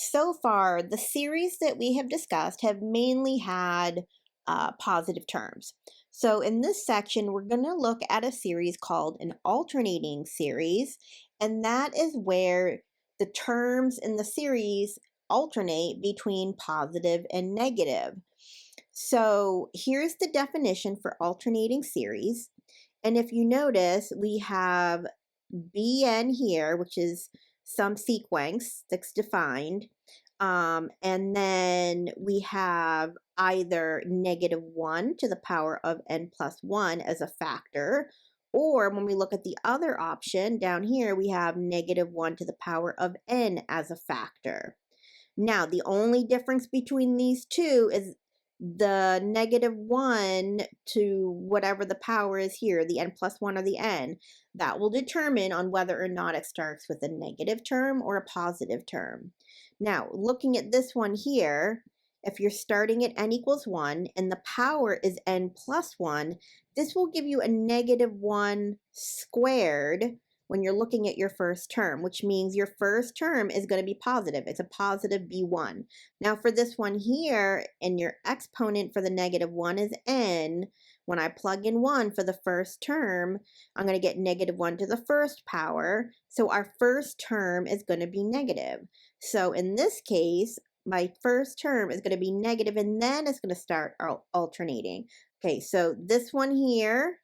So far, the series that we have discussed have mainly had positive terms. So in this section, we're going to look at a series called an alternating series, and that is where the terms in the series alternate between positive and negative. So here's the definition for alternating series. And if you notice, we have Bn here, which is some sequence that's defined. And then we have either -1 to the power of n plus 1 as a factor, or when we look at the other option down here, we have -1 to the power of n as a factor. Now, the only difference between these two is the -1 to whatever the power is here, the n plus 1 or the n, that will determine on whether or not it starts with a negative term or a positive term. Now, looking at this one here, if you're starting at n equals 1 and the power is n plus 1, this will give you a -1 squared when you're looking at your first term, which means your first term is going to be positive. It's a positive b1. Now for this one here, and your exponent for the -1 is n, when I plug in 1 for the first term, I'm going to get -1 to the first power. So our first term is going to be negative. So in this case, my first term is going to be negative, and then it's going to start alternating. Okay, so this one here,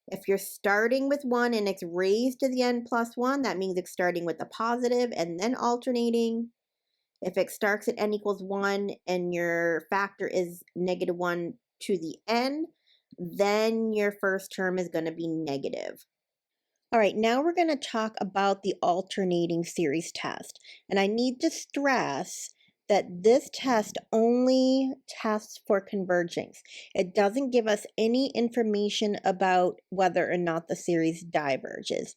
if you're starting with 1 and it's raised to the n plus 1, that means it's starting with the positive and then alternating. If it starts at n equals 1 and your factor is -1 to the n, then your first term is going to be negative. All right, now we're going to talk about the alternating series test. And I need to stress that this test only tests for convergence. It doesn't give us any information about whether or not the series diverges.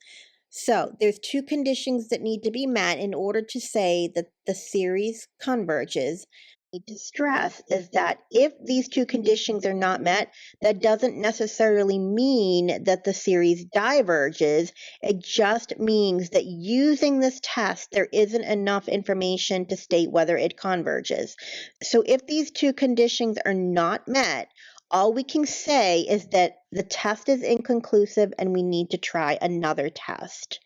So there's two conditions that need to be met in order to say that the series converges. Need to stress is that if these two conditions are not met, that doesn't necessarily mean that the series diverges. It just means that using this test, there isn't enough information to state whether it converges. So if these two conditions are not met, all we can say is that the test is inconclusive and we need to try another test.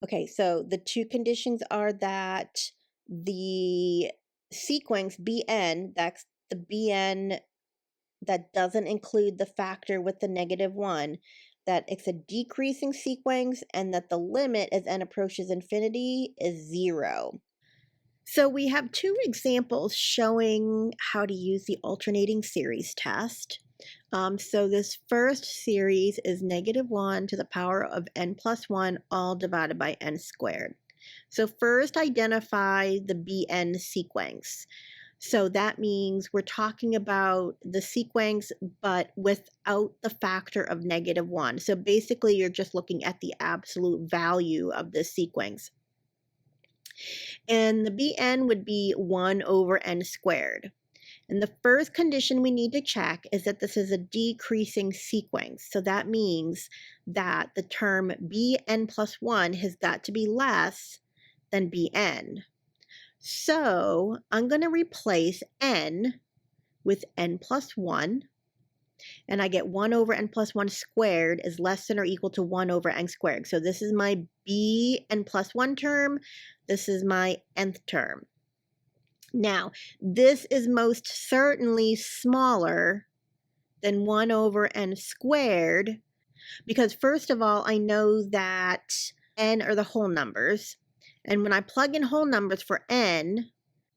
Okay, so the two conditions are that the sequence Bn, that's the Bn that doesn't include the factor with the -1, that it's a decreasing sequence and that the limit as n approaches infinity is 0. So we have two examples showing how to use the alternating series test. So this first series is -1 to the power of n plus 1 all divided by n squared. So first identify the Bn sequence. So that means we're talking about the sequence, but without the factor of -1. So basically, you're just looking at the absolute value of this sequence. And the Bn would be 1 over n squared. And the first condition we need to check is that this is a decreasing sequence. So that means that the term Bn plus 1 has got to be less than Bn. So I'm going to replace n with n plus 1, and I get 1 over n plus 1 squared is less than or equal to 1 over n squared. So this is my Bn plus 1 term. This is my nth term. Now, this is most certainly smaller than 1 over n squared, because first of all, I know that n are the whole numbers. And when I plug in whole numbers for n,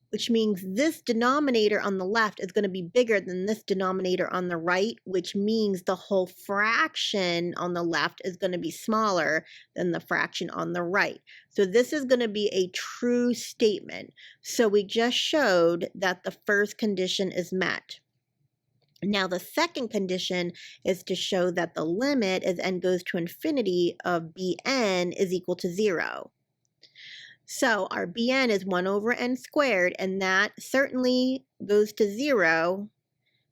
which means this denominator on the left is going to be bigger than this denominator on the right, which means the whole fraction on the left is going to be smaller than the fraction on the right. So this is going to be a true statement. So we just showed that the first condition is met. Now the second condition is to show that the limit as n goes to infinity of Bn is equal to 0. So our Bn is 1 over n squared, and that certainly goes to 0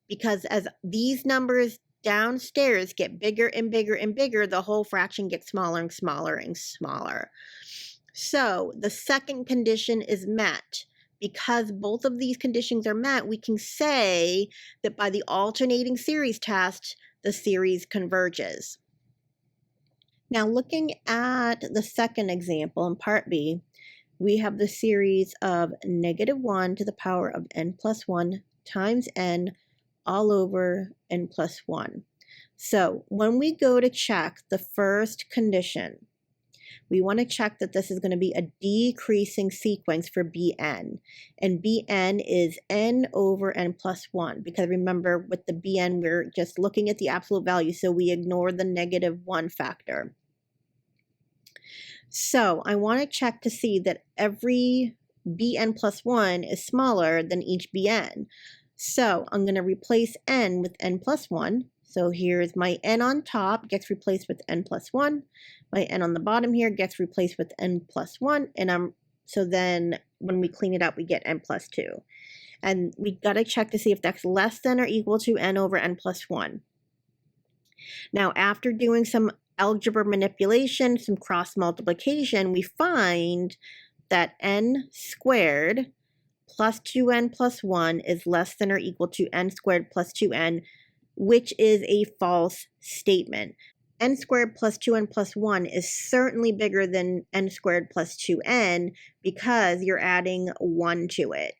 because as these numbers downstairs get bigger and bigger and bigger, the whole fraction gets smaller and smaller and smaller. So the second condition is met. Because both of these conditions are met, we can say that by the alternating series test, the series converges. Now, looking at the second example in part B, we have the series of -1 to the power of n plus 1 times n all over n plus 1. So when we go to check the first condition, we want to check that this is going to be a decreasing sequence for Bn. And Bn is n over n plus 1. Because remember, with the Bn, we're just looking at the absolute value, so we ignore the -1 factor. So I want to check to see that every Bn plus 1 is smaller than each Bn. So I'm going to replace n with n plus 1. So here's my n on top gets replaced with n plus 1. My n on the bottom here gets replaced with n plus 1. And so then when we clean it up, we get n plus 2. And we got to check to see if that's less than or equal to n over n plus 1. Now, after doing some algebra manipulation, some cross multiplication, we find that n squared plus 2n plus 1 is less than or equal to n squared plus 2n, which is a false statement. N squared plus 2n plus 1 is certainly bigger than n squared plus 2n because you're adding 1 to it.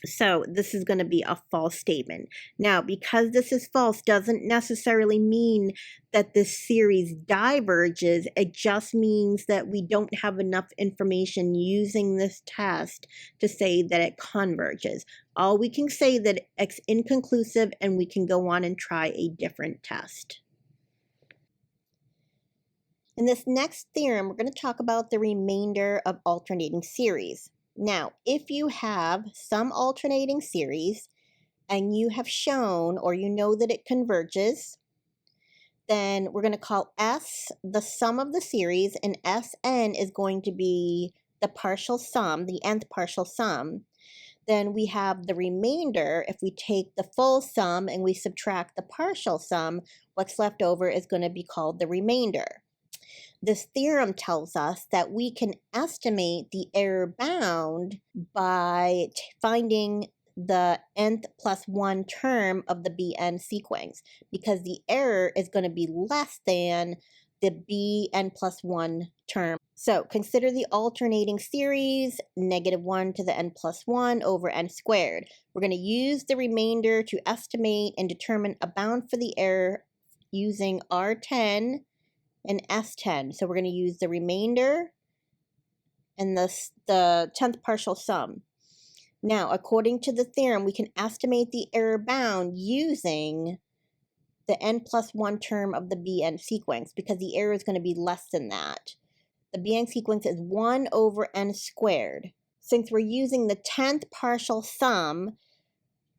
So this is going to be a false statement. Now, because this is false doesn't necessarily mean that this series diverges. It just means that we don't have enough information using this test to say that it converges. All we can say that it's inconclusive, and we can go on and try a different test. In this next theorem, we're going to talk about the remainder of alternating series. Now, if you have some alternating series and you have shown or you know that it converges, then we're going to call S the sum of the series, and Sn is going to be the partial sum, the nth partial sum. Then we have the remainder. If we take the full sum and we subtract the partial sum, what's left over is going to be called the remainder. This theorem tells us that we can estimate the error bound by finding the nth plus 1 term of the Bn sequence, because the error is going to be less than the Bn plus 1 term. So consider the alternating series, -1 to the n plus 1 over n squared. We're going to use the remainder to estimate and determine a bound for the error using R10 and S10. So we're going to use the remainder and the 10th partial sum. Now, according to the theorem, we can estimate the error bound using the n plus 1 term of the Bn sequence, because the error is going to be less than that. The Bn sequence is 1 over n squared. Since we're using the 10th partial sum,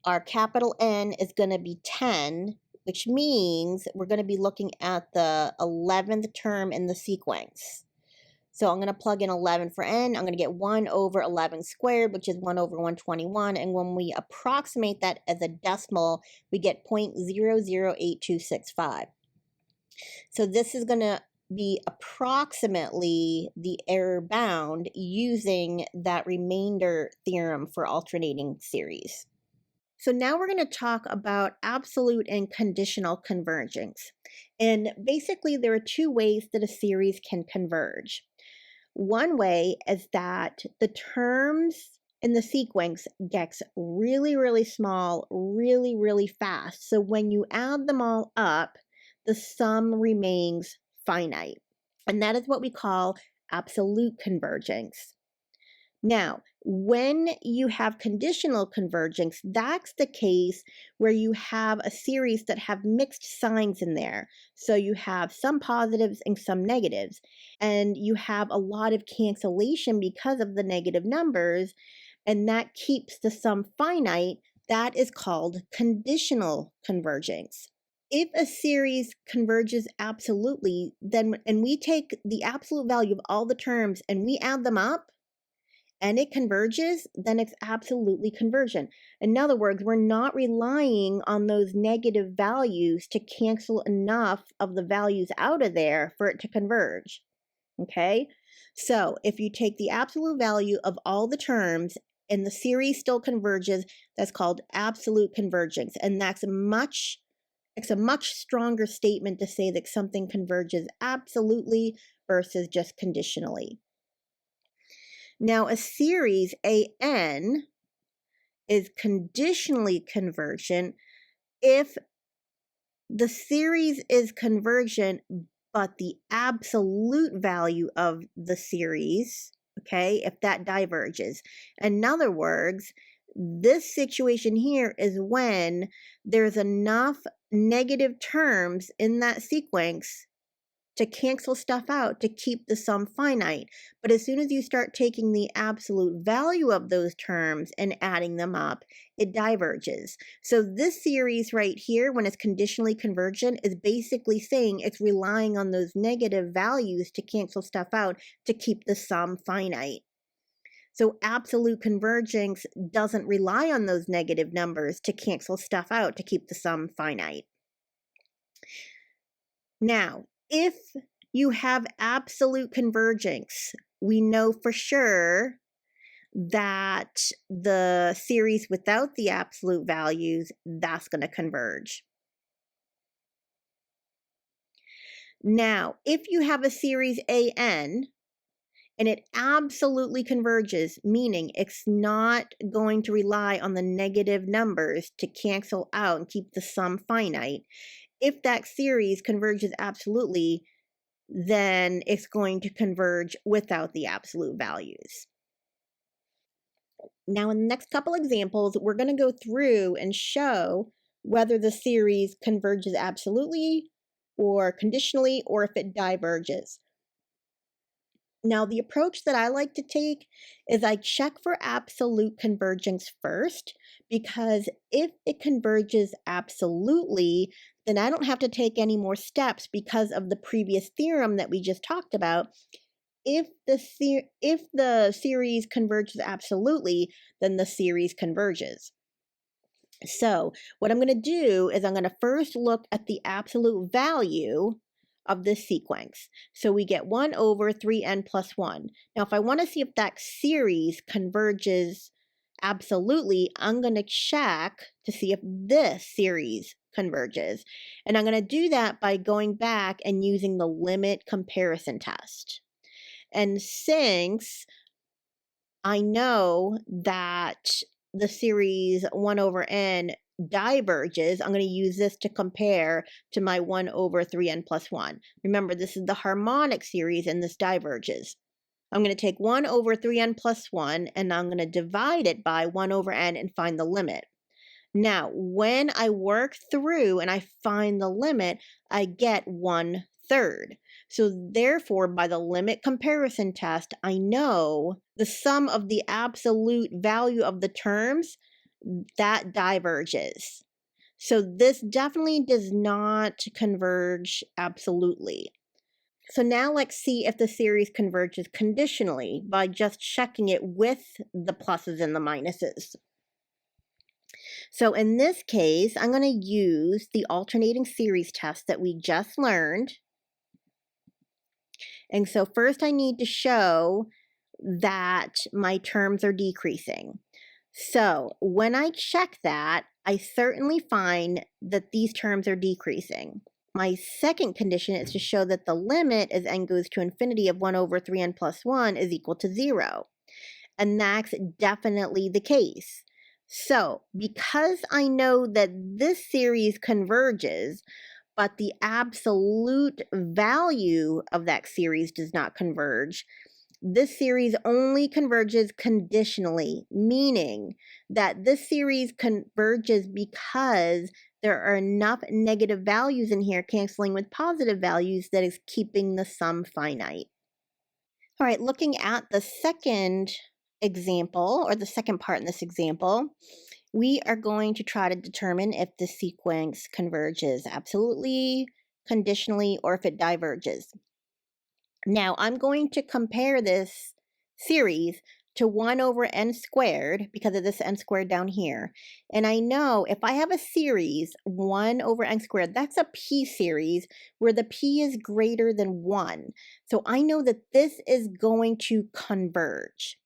our capital N is going to be 10, which means we're going to be looking at the 11th term in the sequence. So I'm going to plug in 11 for n. I'm going to get 1 over 11 squared, which is 1 over 121. And when we approximate that as a decimal, we get 0.008265. So this is going to be approximately the error bound using that remainder theorem for alternating series. So now we're going to talk about absolute and conditional convergence. And basically there are two ways that a series can converge. One way is that the terms in the sequence gets really, really small, really, really fast. So when you add them all up, the sum remains finite. And that is what we call absolute convergence. Now, when you have conditional convergence, that's the case where you have a series that have mixed signs in there. So you have some positives and some negatives, and you have a lot of cancellation because of the negative numbers, and that keeps the sum finite. That is called conditional convergence. If a series converges absolutely, then, and we take the absolute value of all the terms and we add them up, and it converges, then it's absolutely convergent. In other words, we're not relying on those negative values to cancel enough of the values out of there for it to converge. Okay? So if you take the absolute value of all the terms and the series still converges, that's called absolute convergence. And it's a much stronger statement to say that something converges absolutely versus just conditionally. Now, a series AN is conditionally convergent if the series is convergent, but the absolute value of the series, okay, if that diverges. In other words, this situation here is when there's enough negative terms in that sequence to cancel stuff out to keep the sum finite. But as soon as you start taking the absolute value of those terms and adding them up, it diverges. So this series right here, when it's conditionally convergent, is basically saying it's relying on those negative values to cancel stuff out to keep the sum finite. So absolute convergence doesn't rely on those negative numbers to cancel stuff out to keep the sum finite. Now, if you have absolute convergence, we know for sure that the series without the absolute values, that's going to converge. Now, if you have a series AN and it absolutely converges, meaning it's not going to rely on the negative numbers to cancel out and keep the sum finite, if that series converges absolutely, then it's going to converge without the absolute values. Now, in the next couple examples, we're going to go through and show whether the series converges absolutely or conditionally, or if it diverges. Now, the approach that I like to take is I check for absolute convergence first, because if it converges absolutely, then I don't have to take any more steps because of the previous theorem that we just talked about. If the series converges absolutely, then the series converges. So what I'm going to do is I'm going to first look at the absolute value of this sequence. So we get 1 over 3n plus 1. Now, if I want to see if that series converges absolutely, I'm going to check to see if this series converges. And I'm going to do that by going back and using the limit comparison test. And since I know that the series 1 over n diverges, I'm going to use this to compare to my 1 over 3n plus 1. Remember, this is the harmonic series and this diverges. I'm going to take 1 over 3n plus 1 and I'm going to divide it by 1 over n and find the limit. Now, when I work through and I find the limit, I get 1/3. So therefore, by the limit comparison test, I know the sum of the absolute value of the terms that diverges. So this definitely does not converge absolutely. So now let's see if the series converges conditionally by just checking it with the pluses and the minuses. So in this case, I'm going to use the alternating series test that we just learned. And so first I need to show that my terms are decreasing. So when I check that, I certainly find that these terms are decreasing. My second condition is to show that the limit as n goes to infinity of 1 over 3n plus 1 is equal to 0. And that's definitely the case. So because I know that this series converges, but the absolute value of that series does not converge, this series only converges conditionally, meaning that this series converges because there are enough negative values in here canceling with positive values that is keeping the sum finite. All right, looking at the second example, or the second part in this example, we are going to try to determine if the sequence converges absolutely, conditionally, or if it diverges. Now, I'm going to compare this series to 1 over n squared because of this n squared down here. And I know if I have a series 1 over n squared, that's a p series where the p is greater than 1. So I know that this is going to converge.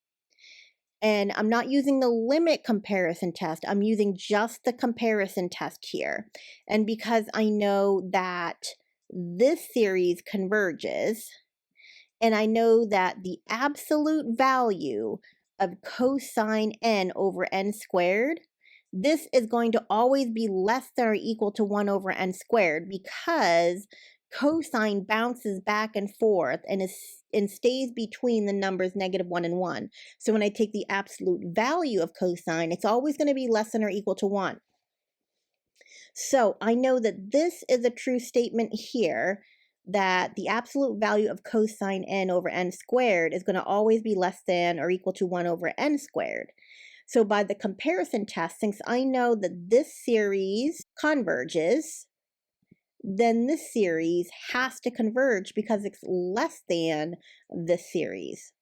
And I'm not using the limit comparison test. I'm using just the comparison test here. And because I know that this series converges, and I know that the absolute value of cosine n over n squared, this is going to always be less than or equal to 1 over n squared because cosine bounces back and forth and stays between the numbers -1 and 1. So when I take the absolute value of cosine, it's always going to be less than or equal to 1. So I know that this is a true statement here, that the absolute value of cosine n over n squared is going to always be less than or equal to 1 over n squared. So by the comparison test, since I know that this series converges, then this series has to converge because it's less than this series.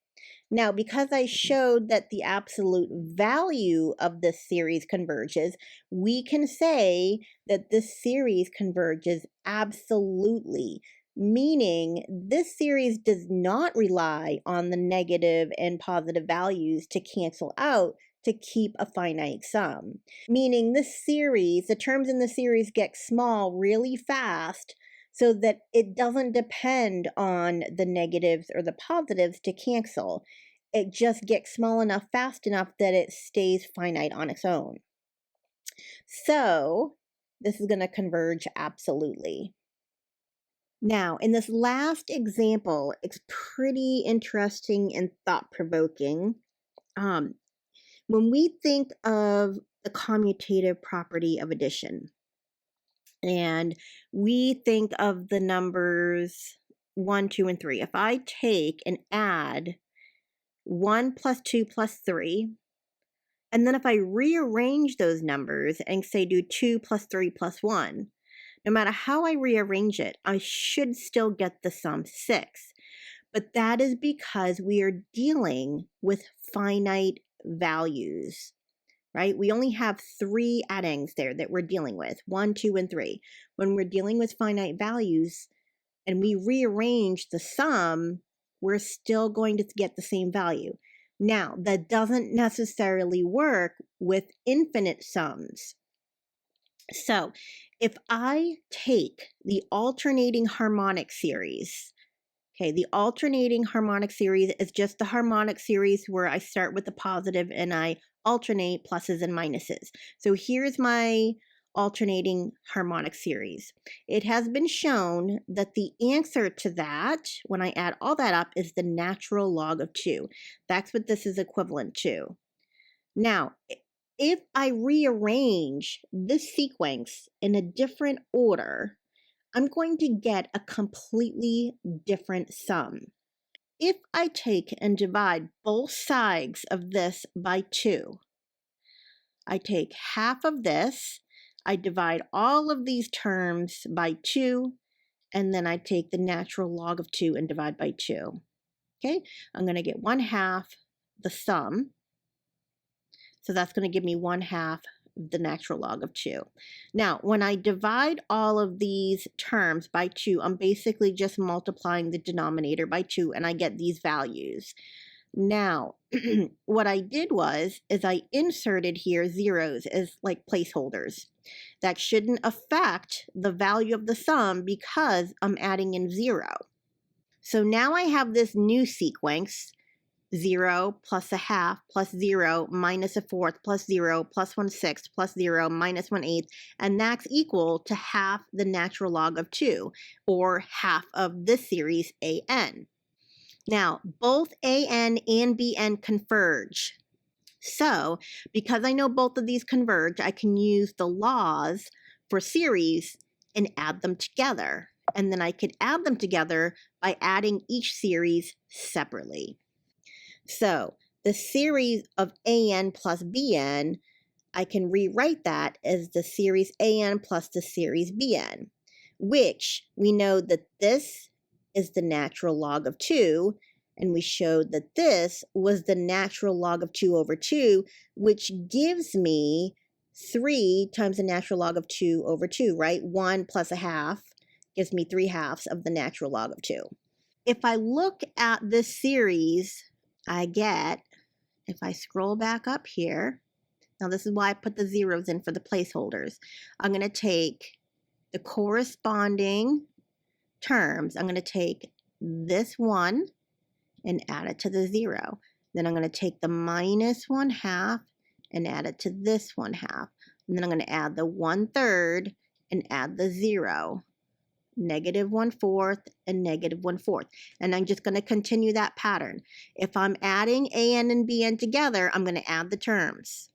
Now, because I showed that the absolute value of this series converges, we can say that this series converges absolutely, meaning this series does not rely on the negative and positive values to cancel out to keep a finite sum. Meaning this series, the terms in the series get small really fast so that it doesn't depend on the negatives or the positives to cancel. It just gets small enough fast enough that it stays finite on its own. So this is going to converge absolutely. Now, in this last example, it's pretty interesting and thought-provoking. When we think of the commutative property of addition, and we think of the numbers 1, 2, and 3. If I take and add 1 plus 2 plus 3, and then if I rearrange those numbers and say do 2 plus 3 plus 1, no matter how I rearrange it, I should still get the sum 6. But that is because we are dealing with finite values, right? We only have 3 addings there that we're dealing with, 1, 2, and 3. When we're dealing with finite values and we rearrange the sum, we're still going to get the same value. Now, that doesn't necessarily work with infinite sums. So, if I take the alternating harmonic series, okay, the alternating harmonic series is just the harmonic series where I start with the positive and I alternate pluses and minuses. So here's my alternating harmonic series. It has been shown that the answer to that, when I add all that up, is the natural log of 2. That's what this is equivalent to. Now, if I rearrange this sequence in a different order, I'm going to get a completely different sum. If I take and divide both sides of this by 2, I take half of this, I divide all of these terms by 2, and then I take the natural log of 2 and divide by 2. Okay, I'm going to get 1/2 the sum. So that's going to give me 1/2 the natural log of 2. Now, when I divide all of these terms by 2, I'm basically just multiplying the denominator by 2, and I get these values. Now, what I did is I inserted here zeros as like placeholders. That shouldn't affect the value of the sum because I'm adding in 0. So now I have this new sequence, 0 plus 1/2 plus 0 minus 1/4 plus 0 plus 1/6 plus 0 minus 1/8, and that's equal to half the natural log of 2, or half of this series an. Now, both an and bn converge. So, because I know both of these converge, I can use the laws for series and add them together. And then I could add them together by adding each series separately. So the series of an plus bn, I can rewrite that as the series an plus the series bn, which we know that this is the natural log of 2, And we showed that this was the natural log of 2 over 2, which gives me 3 times the natural log of 2 over 2, right? 1 plus a half gives me 3 halves of the natural log of 2. If I look at this series, I get, if I scroll back up here, now this is why I put the zeros in for the placeholders. I'm going to take the corresponding terms. I'm going to take this one and add it to the 0. Then I'm going to take the minus 1/2 and add it to this 1/2. And then I'm going to add the 1/3 and add the 0. Negative 1/4 and negative 1/4. And I'm just going to continue that pattern. If I'm adding AN and BN together, I'm going to add the terms.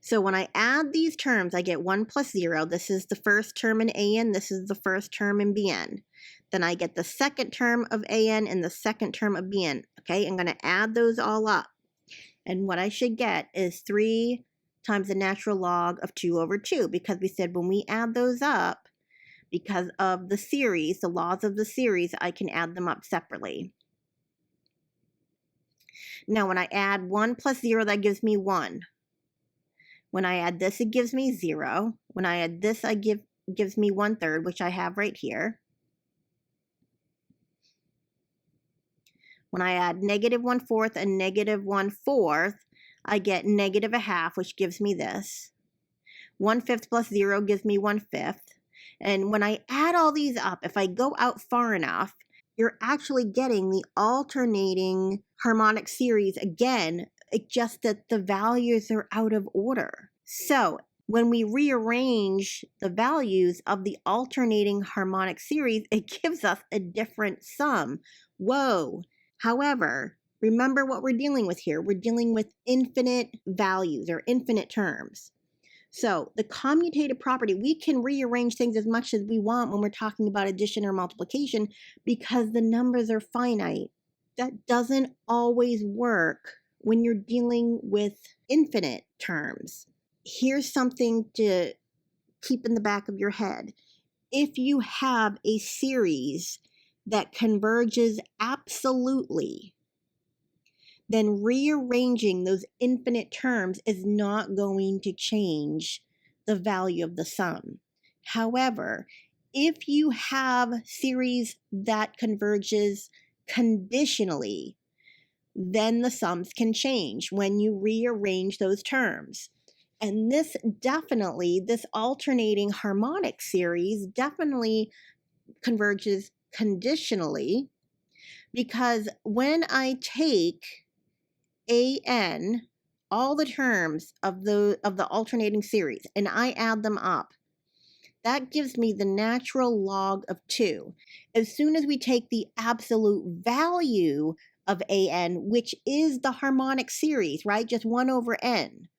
So when I add these terms, I get 1 plus 0. This is the first term in AN. This is the first term in BN. Then I get the second term of AN and the second term of BN. Okay, I'm going to add those all up. And what I should get is 3 times the natural log of 2 over 2, because we said when we add those up, because of the series, the laws of the series, I can add them up separately. Now when I add 1 plus 0, that gives me 1. When I add this, it gives me 0. When I add this, gives me 1/3, which I have right here. When I add negative 1/4 and negative 1/4, I get negative a half, which gives me this. 1/5 plus 0 gives me 1/5. And when I add all these up, if I go out far enough, you're actually getting the alternating harmonic series again. It's just that the values are out of order. So when we rearrange the values of the alternating harmonic series, it gives us a different sum. Whoa. However, remember what we're dealing with here. We're dealing with infinite values or infinite terms. So the commutative property, we can rearrange things as much as we want when we're talking about addition or multiplication because the numbers are finite. That doesn't always work when you're dealing with infinite terms. Here's something to keep in the back of your head. If you have a series that converges absolutely, then rearranging those infinite terms is not going to change the value of the sum. However, if you have series that converges conditionally, then the sums can change when you rearrange those terms. And this alternating harmonic series definitely converges conditionally, because when I take AN, all the terms of the alternating series, and I add them up, that gives me the natural log of 2. As soon as we take the absolute value of AN, which is the harmonic series, right, just 1 over n,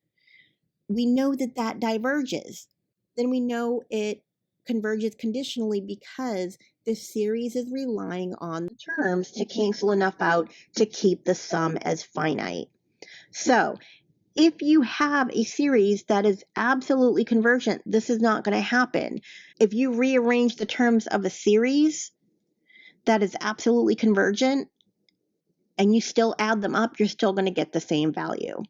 we know that that diverges. Then we know it converges conditionally because the series is relying on the terms to cancel enough out to keep the sum as finite. So if you have a series that is absolutely convergent, this is not going to happen. If you rearrange the terms of a series that is absolutely convergent and you still add them up, you're still going to get the same value.